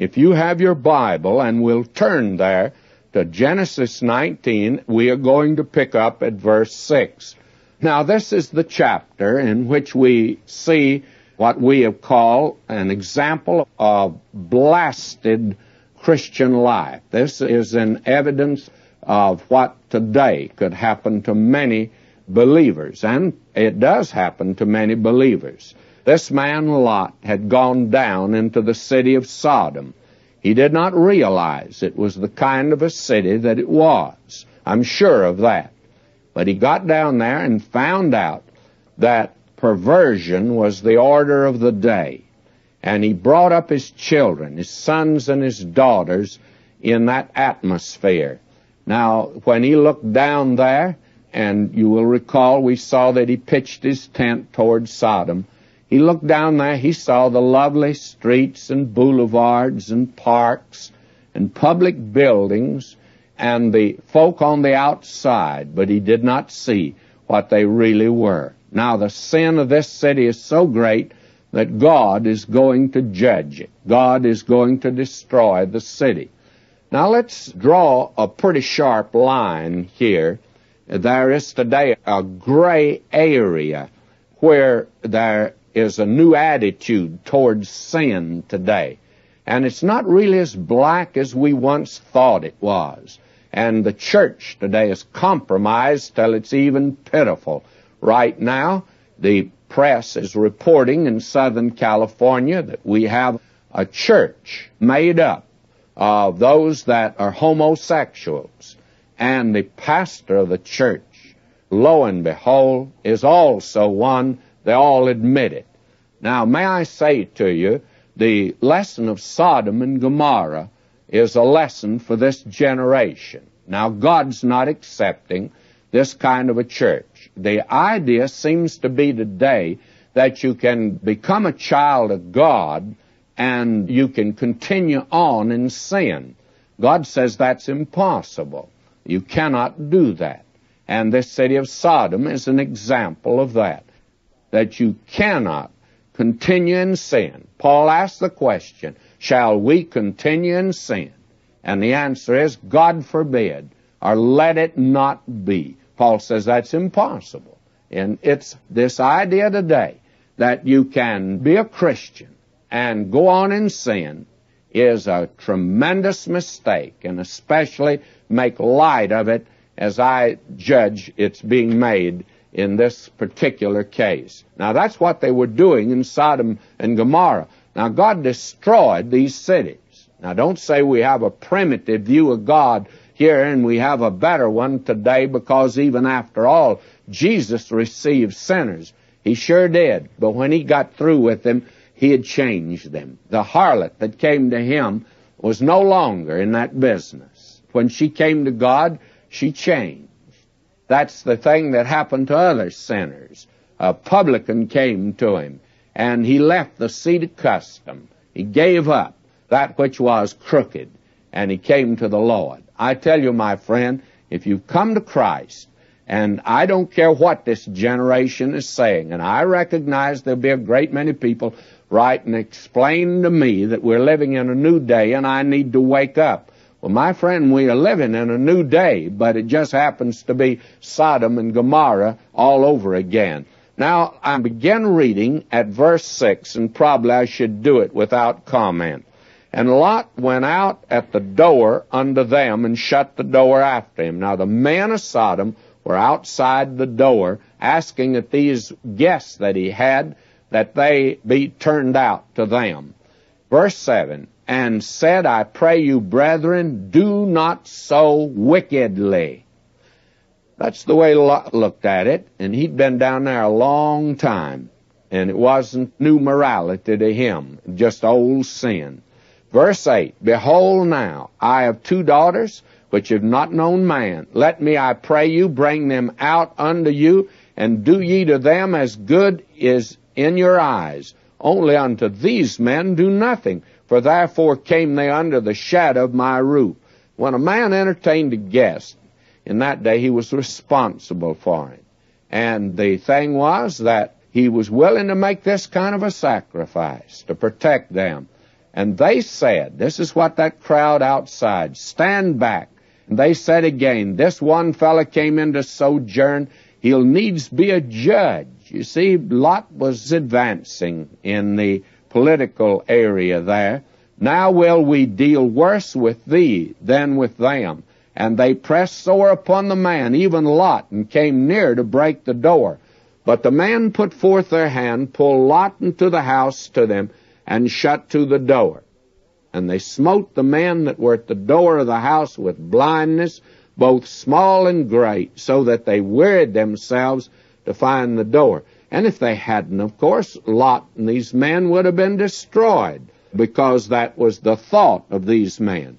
If you have your Bible, and we'll turn there to Genesis 19, we are going to pick up at verse 6. Now, this is the chapter in which we see what we have called an example of blasted Christian life. This is an evidence of what today could happen to many believers, and it does happen to many believers. This man Lot had gone down into the city of Sodom. He did not realize it was the kind of a city that it was. I'm sure of that. But he got down there and found out that perversion was the order of the day. And he brought up his children, his sons and his daughters, in that atmosphere. Now, when he looked down there, and you will recall we saw that he pitched his tent towards Sodom, he looked down there, he saw the lovely streets and boulevards and parks and public buildings and the folk on the outside, but he did not see what they really were. Now, the sin of this city is so great that God is going to judge it. God is going to destroy the city. Now, let's draw a pretty sharp line here. There is today a gray area where there is a new attitude towards sin today. And it's not really as black as we once thought it was. And the church today is compromised till it's even pitiful. Right now, the press is reporting in Southern California that we have a church made up of those that are homosexuals. And the pastor of the church, lo and behold, is also one. They all admit it. Now, may I say to you, the lesson of Sodom and Gomorrah is a lesson for this generation. Now, God's not accepting this kind of a church. The idea seems to be today that you can become a child of God and you can continue on in sin. God says that's impossible. You cannot do that. And this city of Sodom is an example of that you cannot continue in sin. Paul asked the question, shall we continue in sin? And the answer is, God forbid, or let it not be. Paul says that's impossible. And it's this idea today that you can be a Christian and go on in sin is a tremendous mistake, and especially make light of it as I judge it's being made in this particular case. Now, that's what they were doing in Sodom and Gomorrah. Now, God destroyed these cities. Now, don't say we have a primitive view of God here and we have a better one today, because even after all, Jesus received sinners. He sure did. But when he got through with them, he had changed them. The harlot that came to him was no longer in that business. When she came to God, she changed. That's the thing that happened to other sinners. A publican came to him, and he left the seat of custom. He gave up that which was crooked, and he came to the Lord. I tell you, my friend, if you come to Christ, and I don't care what this generation is saying, and I recognize there'll be a great many people writing and explaining to me that we're living in a new day and I need to wake up. Well, my friend, we are living in a new day, but it just happens to be Sodom and Gomorrah all over again. Now, I begin reading at verse 6, and probably I should do it without comment. And Lot went out at the door unto them and shut the door after him. Now, the men of Sodom were outside the door asking that these guests that he had, that they be turned out to them. Verse 7, and said, I pray you, brethren, do not so wickedly. That's the way Lot looked at it, and he'd been down there a long time, and it wasn't new morality to him, just old sin. Verse 8, behold now, I have 2 daughters, which have not known man. Let me, I pray you, bring them out unto you, and do ye to them as good is in your eyes. Only unto these men do nothing, for therefore came they under the shadow of my roof. When a man entertained a guest, in that day he was responsible for it. And the thing was that he was willing to make this kind of a sacrifice to protect them. And they said, this is what that crowd outside, stand back. And they said again, this one fellow came in to sojourn, he'll needs be a judge. You see, Lot was advancing in the political area there. Now will we deal worse with thee than with them. And they pressed sore upon the man, even Lot, and came near to break the door. But the man put forth their hand, pulled Lot into the house to them, and shut to the door. And they smote the men that were at the door of the house with blindness, both small and great, so that they wearied themselves to find the door. And if they hadn't, of course, Lot and these men would have been destroyed, because that was the thought of these men.